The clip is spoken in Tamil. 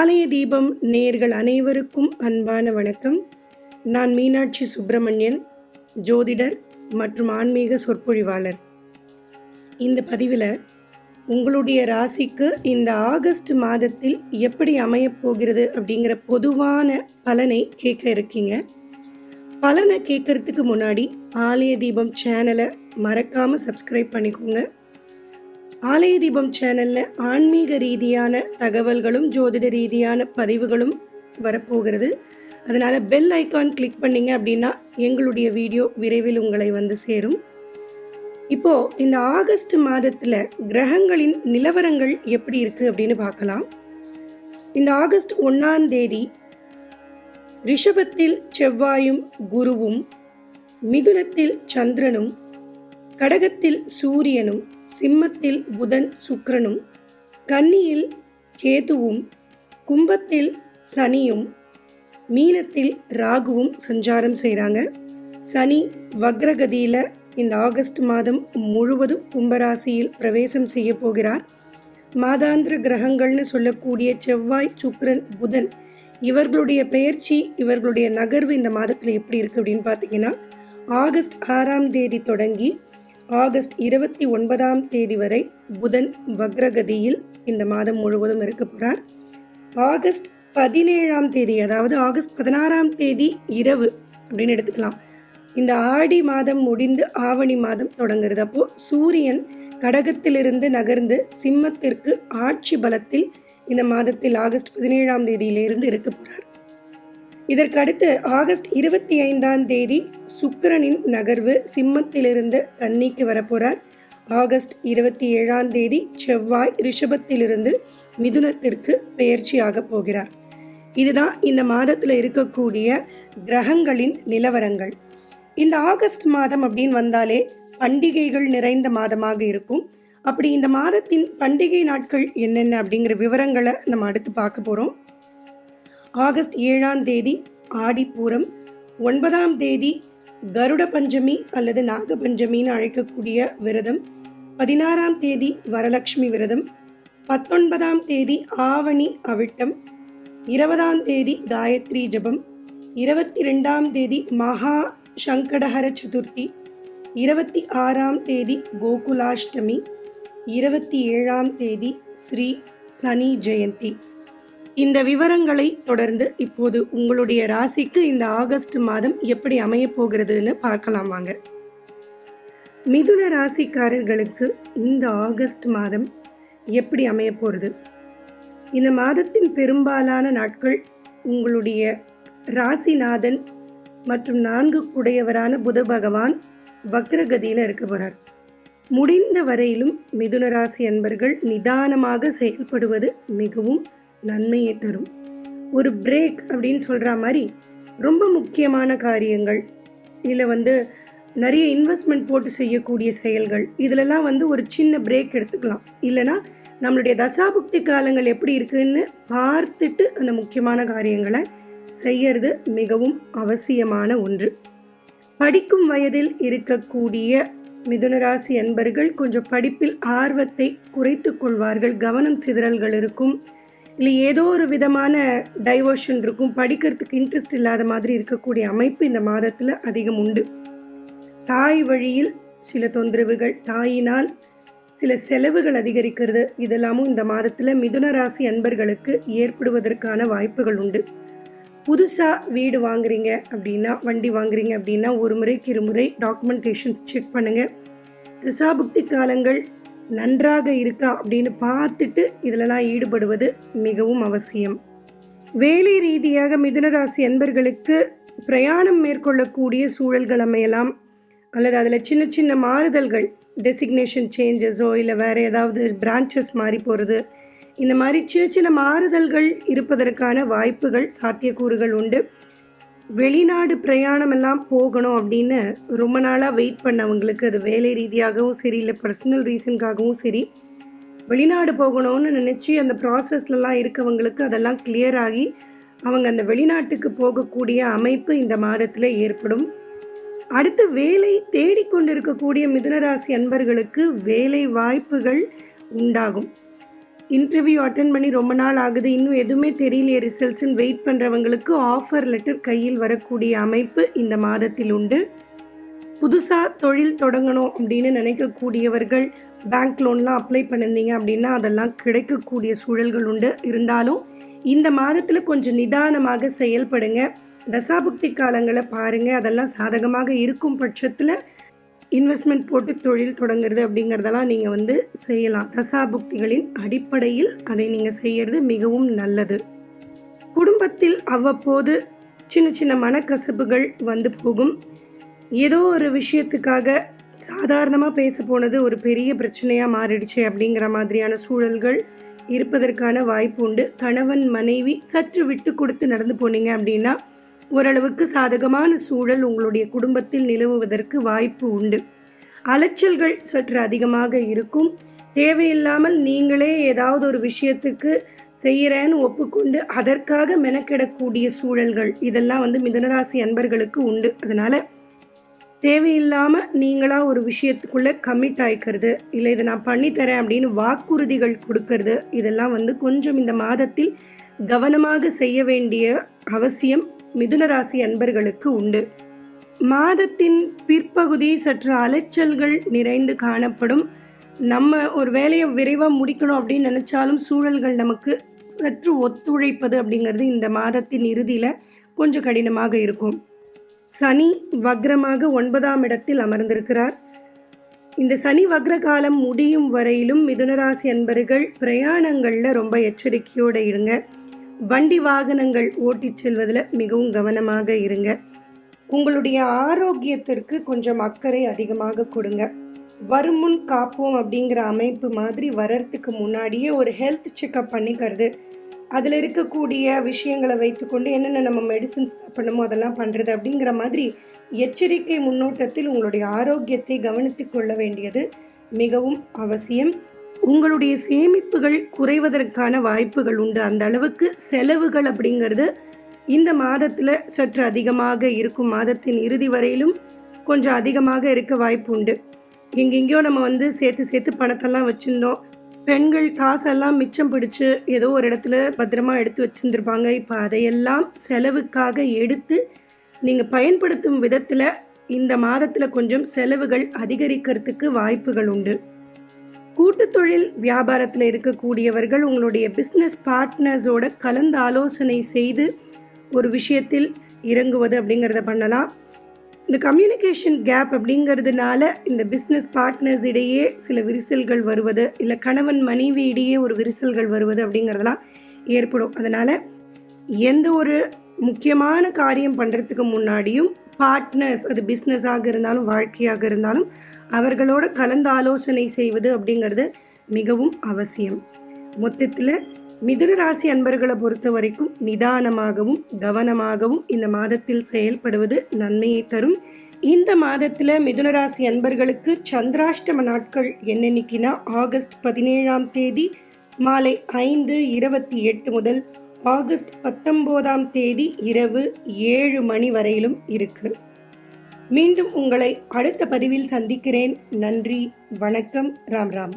ஆலய தீபம் நேயர்கள் அனைவருக்கும் அன்பான வணக்கம். நான் மீனாட்சி சுப்பிரமணியன், ஜோதிடர் மற்றும் ஆன்மீக சொற்பொழிவாளர். இந்த பதிவில் உங்களுடைய ராசிக்கு இந்த ஆகஸ்ட் மாதத்தில் எப்படி அமையப் போகிறது அப்படிங்கிற பொதுவான பலனை கேட்க இருக்கீங்க. பலனை கேட்கறதுக்கு முன்னாடி ஆலய தீபம் சேனலை மறக்காமல் சப்ஸ்கிரைப் பண்ணிக்கோங்க. ஆலய தீபம் சேனலில் ஆன்மீக ரீதியான தகவல்களும் ஜோதிட ரீதியான பதிவுகளும் வரப்போகிறது. அதனால் பெல் ஐக்கான் கிளிக் பண்ணிங்க அப்படின்னா எங்களுடைய வீடியோ விரைவில் உங்களை வந்து சேரும். இப்போது இந்த ஆகஸ்ட் மாதத்தில் கிரகங்களின் நிலவரங்கள் எப்படி இருக்குது அப்படின்னு பார்க்கலாம். இந்த ஆகஸ்ட் 1ஆம் தேதி ரிஷபத்தில் செவ்வாயும் குருவும், மிதுனத்தில் சந்திரனும், கடகத்தில் சூரியனும், சிம்மத்தில் புதன் சுக்கிரனும், கன்னியில் கேதுவும், கும்பத்தில் சனியும், மீனத்தில் ராகுவும் சஞ்சாரம் செய்கிறாங்க. சனி வக்ரகதியில் இந்த ஆகஸ்ட் மாதம் முழுவதும் கும்பராசியில் பிரவேசம் செய்ய போகிறார். மாதாந்திர கிரகங்கள்னு சொல்லக்கூடிய செவ்வாய், சுக்கிரன், புதன் இவர்களுடைய பெயர்ச்சி, இவர்களுடைய நகர்வு இந்த மாதத்தில் எப்படி இருக்குது அப்படின்னு பார்த்தீங்கன்னா, ஆகஸ்ட் 6ஆம் தேதி தொடங்கி ஆகஸ்ட் 29ஆம் தேதி வரை புதன் வக்ரகதியில் இந்த மாதம் முழுவதும் இருக்க போகிறார். ஆகஸ்ட் 17ஆம் தேதி, அதாவது ஆகஸ்ட் 16ஆம் தேதி இரவு அப்படின்னு எடுத்துக்கலாம். இந்த ஆடி மாதம் முடிந்து ஆவணி மாதம் தொடங்குறது. அப்போது சூரியன் கடகத்திலிருந்து நகர்ந்து சிம்மத்திற்கு ஆட்சி பலத்தில் இந்த மாதத்தில் ஆகஸ்ட் 17ஆம் தேதியிலிருந்து இருக்க போகிறார். இதற்கு அடுத்து ஆகஸ்ட் 25ஆம் தேதி சுக்கிரனின் நகர்வு சிம்மத்திலிருந்து கன்னிக்கு வரப்போறார். ஆகஸ்ட் 27ஆம் தேதி செவ்வாய் ரிஷபத்திலிருந்து மிதுனத்திற்கு பெயர்ச்சியாக போகிறார். இதுதான் இந்த மாதத்தில் இருக்கக்கூடிய கிரகங்களின் நிலவரங்கள். இந்த ஆகஸ்ட் மாதம் அப்படின்னு வந்தாலே பண்டிகைகள் நிறைந்த மாதமாக இருக்கும். அப்படி இந்த மாதத்தின் பண்டிகை நாட்கள் என்னென்ன அப்படிங்கிற விவரங்களை நம்ம அடுத்து பார்க்க போகிறோம். ஆகஸ்ட் 7ஆம் தேதி ஆடிப்பூரம், 9ஆம் தேதி கருட பஞ்சமி அல்லது நாக பஞ்சமின்னு அழைக்கக்கூடிய விரதம், 16ஆம் தேதி வரலட்சுமி விரதம், 19ஆம் தேதி ஆவணி அவிட்டம், 20ஆம் தேதி காயத்ரி ஜபம், 22ஆம் தேதி மகா சங்கடஹர சதுர்த்தி, 26ஆம் தேதி கோகுலாஷ்டமி, 27ஆம் தேதி ஸ்ரீ சனி ஜெயந்தி. இந்த விவரங்களை தொடர்ந்து இப்போது உங்களுடைய ராசிக்கு இந்த ஆகஸ்ட் மாதம் எப்படி அமைய போகிறதுன்னு பார்க்கலாம் வாங்க. மிதுன ராசிக்காரர்களுக்கு இந்த ஆகஸ்ட் மாதம் எப்படி அமைய போகிறது? இந்த மாதத்தின் பெரும்பாலான நாட்கள் உங்களுடைய ராசிநாதன் மற்றும் 4 குடையவரான புத பகவான் வக்ரகதியில் இருக்க போகிறார். முடிந்த வரையிலும் மிதுன ராசி அன்பர்கள் நிதானமாக செயல்படுவது மிகவும் நன்மையை தரும். ஒரு பிரேக் அப்படின்னு சொல்கிற மாதிரி ரொம்ப முக்கியமான காரியங்கள், இல்லை நிறைய இன்வெஸ்ட்மெண்ட் போட்டு செய்யக்கூடிய செயல்கள், இதிலெல்லாம் ஒரு சின்ன பிரேக் எடுத்துக்கலாம். இல்லைனா நம்மளுடைய தசாபுக்தி காலங்கள் எப்படி இருக்குன்னு பார்த்துட்டு அந்த முக்கியமான காரியங்களை செய்யறது மிகவும் அவசியமான ஒன்று. படிக்கும் வயதில் இருக்கக்கூடிய மிதுனராசி அன்பர்கள் கொஞ்சம் படிப்பில் ஆர்வத்தை குறைத்து கொள்வார்கள். கவனம் சிதறல்கள் இருக்கும், இல்லை ஏதோ ஒரு விதமான டைவர்ஷன் இருக்கும். படிக்கிறதுக்கு இன்ட்ரெஸ்ட் இல்லாத மாதிரி இருக்கக்கூடிய அமைப்பு இந்த மாதத்தில் அதிகம் உண்டு. தாய் வழியில் சில தொந்தரவுகள், தாயினால் சில செலவுகள் அதிகரிக்கிறது, இதெல்லாமும் இந்த மாதத்தில் மிதுன ராசி அன்பர்களுக்கு ஏற்படுவதற்கான வாய்ப்புகள் உண்டு. புதுசாக வீடு வாங்குறீங்க அப்படின்னா, வண்டி வாங்குறீங்க அப்படின்னா ஒரு முறைக்கு 2 முறை டாக்குமெண்டேஷன்ஸ் செக் பண்ணுங்கள். திசாபுக்தி காலங்கள் நன்றாக இருக்கா அப்படின்னு பார்த்துட்டு இதிலெல்லாம் ஈடுபடுவது மிகவும் அவசியம். வேலை ரீதியாக மிதுனராசி அன்பர்களுக்கு பிரயாணம் மேற்கொள்ளக்கூடிய சூழல்கள் அமையலாம், அல்லது அதில் சின்ன சின்ன மாறுதல்கள், டெசிக்னேஷன் சேஞ்சஸோ இல்லை வேறு ஏதாவது பிரான்ச்சஸ் மாறி போகிறது, இந்த மாதிரி சின்ன சின்ன மாறுதல்கள் இருப்பதற்கான வாய்ப்புகள், சாத்தியக்கூறுகள் உண்டு. வெளிநாடு பிரயாணம் எல்லாம் போகணும் அப்படின்னு ரொம்ப நாளாக வெயிட் பண்ணவங்களுக்கு, அது வேலை ரீதியாகவும் சரி இல்லை பர்சனல் ரீசனுக்காகவும் சரி, வெளிநாடு போகணும்னு நினச்சி அந்த ப்ராசஸ்லலாம் இருக்கவங்களுக்கு அதெல்லாம் கிளியர் ஆகி அவங்க அந்த வெளிநாட்டுக்கு போகக்கூடிய அமைப்பு இந்த மாதத்தில் ஏற்படும். அடுத்து வேலை தேடிக்கொண்டிருக்கக்கூடிய மிதுனராசி அன்பர்களுக்கு வேலை வாய்ப்புகள் உண்டாகும். இன்டர்வியூ அட்டன் பண்ணி ரொம்ப நாள் ஆகுது, இன்னும் எதுவுமே தெரியலையே ரிசல்ட்ஸ்ன்னு வெயிட் பண்ணுறவங்களுக்கு ஆஃபர் லெட்டர் கையில் வரக்கூடிய அமைப்பு இந்த மாதத்தில் உண்டு. புதுசாக தொழில் தொடங்கணும் அப்படின்னு நினைக்கக்கூடியவர்கள் பேங்க் லோன்லாம் அப்ளை பண்ணியிருந்தீங்க அப்படின்னா அதெல்லாம் கிடைக்கக்கூடிய சூழல்கள் உண்டு. இருந்தாலும் இந்த மாதத்தில் கொஞ்சம் நிதானமாக செயல்படுங்க. தசாபுக்தி காலங்களை பாருங்கள், அதெல்லாம் சாதகமாக இருக்கும் பட்சத்தில் இன்வெஸ்ட்மெண்ட் போட்டு தொழில் தொடங்குறது அப்படிங்கிறதெல்லாம் நீங்கள் செய்யலாம். தசாபுக்திகளின் அடிப்படையில் அதை நீங்கள் செய்கிறது மிகவும் நல்லது. குடும்பத்தில் அவ்வப்போது சின்ன சின்ன மனக்கசப்புகள் போகும். ஏதோ ஒரு விஷயத்துக்காக சாதாரணமாக பேச போனது ஒரு பெரிய பிரச்சனையாக மாறிடுச்சு அப்படிங்கிற மாதிரியான சூழல்கள் இருப்பதற்கான வாய்ப்பு உண்டு. கணவன் மனைவி சற்று விட்டு கொடுத்து நடந்து போனீங்க அப்படின்னா ஓரளவுக்கு சாதகமான சூழல் உங்களுடைய குடும்பத்தில் நிலவுவதற்கு வாய்ப்பு உண்டு. அலைச்சல்கள் சற்று அதிகமாக இருக்கும். தேவையில்லாமல் நீங்களே ஏதாவது ஒரு விஷயத்துக்கு செய்கிறேன்னு ஒப்புக்கொண்டு அதற்காக மெனக்கெடக்கூடிய சூழல்கள் இதெல்லாம் மிதுனராசி அன்பர்களுக்கு உண்டு. அதனால் தேவையில்லாமல் நீங்களாக ஒரு விஷயத்துக்குள்ளே கமிட் ஆகிக்கிறது, இல்லை இதை நான் பண்ணித்தரேன் அப்படின்னு வாக்குறுதிகள் கொடுக்கறது, இதெல்லாம் கொஞ்சம் இந்த மாதத்தில் கவனமாக செய்ய வேண்டிய அவசியம் மிதுனராசி அன்பர்களுக்கு உண்டு. மாதத்தின் பிற்பகுதி சற்று அலைச்சல்கள் நிறைந்து காணப்படும். நம்ம ஒரு வேலையை விரைவாக முடிக்கணும் அப்படின்னு நினச்சாலும் சூழல்கள் நமக்கு சற்று ஒத்துழைப்பது அப்படிங்கிறது இந்த மாதத்தின் இறுதியில் கொஞ்சம் கடினமாக இருக்கும். சனி வக்ரமாக 9ஆம் இடத்தில் அமர்ந்திருக்கிறார். இந்த சனி வக்ர காலம் முடியும் வரையிலும் மிதுனராசி அன்பர்கள் பிரயாணங்களில் ரொம்ப எச்சரிக்கையோடு இருங்க. வண்டி வாகனங்கள் ஓட்டி செல்வதில் மிகவும் கவனமாக இருங்க. உங்களுடைய ஆரோக்கியத்திற்கு கொஞ்சம் அக்கறை அதிகமாக கொடுங்க. வருமுன் காப்போம் அப்படிங்கிற அமைப்பு மாதிரி வர்றதுக்கு முன்னாடியே ஒரு ஹெல்த் செக்அப் பண்ணிக்கிறது, அதில் இருக்கக்கூடிய விஷயங்களை வைத்துக்கொண்டு என்னென்ன நம்ம மெடிசின்ஸ் பண்ணணுமோ அதெல்லாம் பண்ணுறது அப்படிங்கிற மாதிரி எச்சரிக்கை முன்னோட்டத்தில் உங்களுடைய ஆரோக்கியத்தை கவனித்து கொள்ள வேண்டியது மிகவும் அவசியம். உங்களுடைய சேமிப்புகள் குறைவதற்கான வாய்ப்புகள் உண்டு. அந்த அளவுக்கு செலவுகள் அப்படிங்கிறது இந்த மாதத்தில் சற்று அதிகமாக இருக்கும். மாதத்தின் இறுதி வரையிலும் கொஞ்சம் அதிகமாக இருக்க வாய்ப்பு உண்டு. எங்கெங்கேயோ நம்ம சேர்த்து பணத்தெல்லாம் வச்சுருந்தோம். பெண்கள் காசெல்லாம் மிச்சம் பிடிச்சு ஏதோ ஒரு இடத்துல பத்திரமா எடுத்து வச்சுருந்துருப்பாங்க. இப்போ அதையெல்லாம் செலவுக்காக எடுத்து நீங்கள் பயன்படுத்தும் விதத்தில் இந்த மாதத்தில் கொஞ்சம் செலவுகள் அதிகரிக்கிறதுக்கு வாய்ப்புகள் உண்டு. கூட்டு தொழில் வியாபாரத்தில் இருக்கக்கூடியவர்கள் உங்களுடைய பிஸ்னஸ் பார்ட்னர்ஸோட கலந்து ஆலோசனை செய்து ஒரு விஷயத்தில் இறங்குவது அப்படிங்கிறத பண்ணலாம். இந்த கம்யூனிகேஷன் கேப் அப்படிங்கிறதுனால இந்த பிஸ்னஸ் பார்ட்னர்ஸ் இடையே சில விரிசல்கள் வருவது, இல்லை கணவன் மனைவி இடையே ஒரு விரிசல்கள் வருவது அப்படிங்கிறதெல்லாம் ஏற்படும். அதனால் எந்த ஒரு முக்கியமான காரியம் பண்ணுறதுக்கு முன்னாடியும் பார்ட்னர்ஸ், அது பிஸ்னஸாக இருந்தாலும் வாழ்க்கையாக இருந்தாலும் அவர்களோட கலந்து ஆலோசனை செய்வது அப்படிங்கிறது மிகவும் அவசியம். மொத்தத்தில் மிதுன ராசி அன்பர்களை பொறுத்த வரைக்கும் நிதானமாகவும் கவனமாகவும் இந்த மாதத்தில் செயல்படுவது நன்மையை தரும். இந்த மாதத்தில் மிதுன ராசி அன்பர்களுக்கு சந்திராஷ்டம நாட்கள் என்னென்னைக்குன்னா ஆகஸ்ட் 17ஆம் தேதி மாலை 5:28 முதல் ஆகஸ்ட் 19ஆம் தேதி இரவு 7 மணி வரையிலும் இருக்கு. மீண்டும் உங்களை அடுத்த பதிவில் சந்திக்கிறேன். நன்றி, வணக்கம், ராம் ராம்.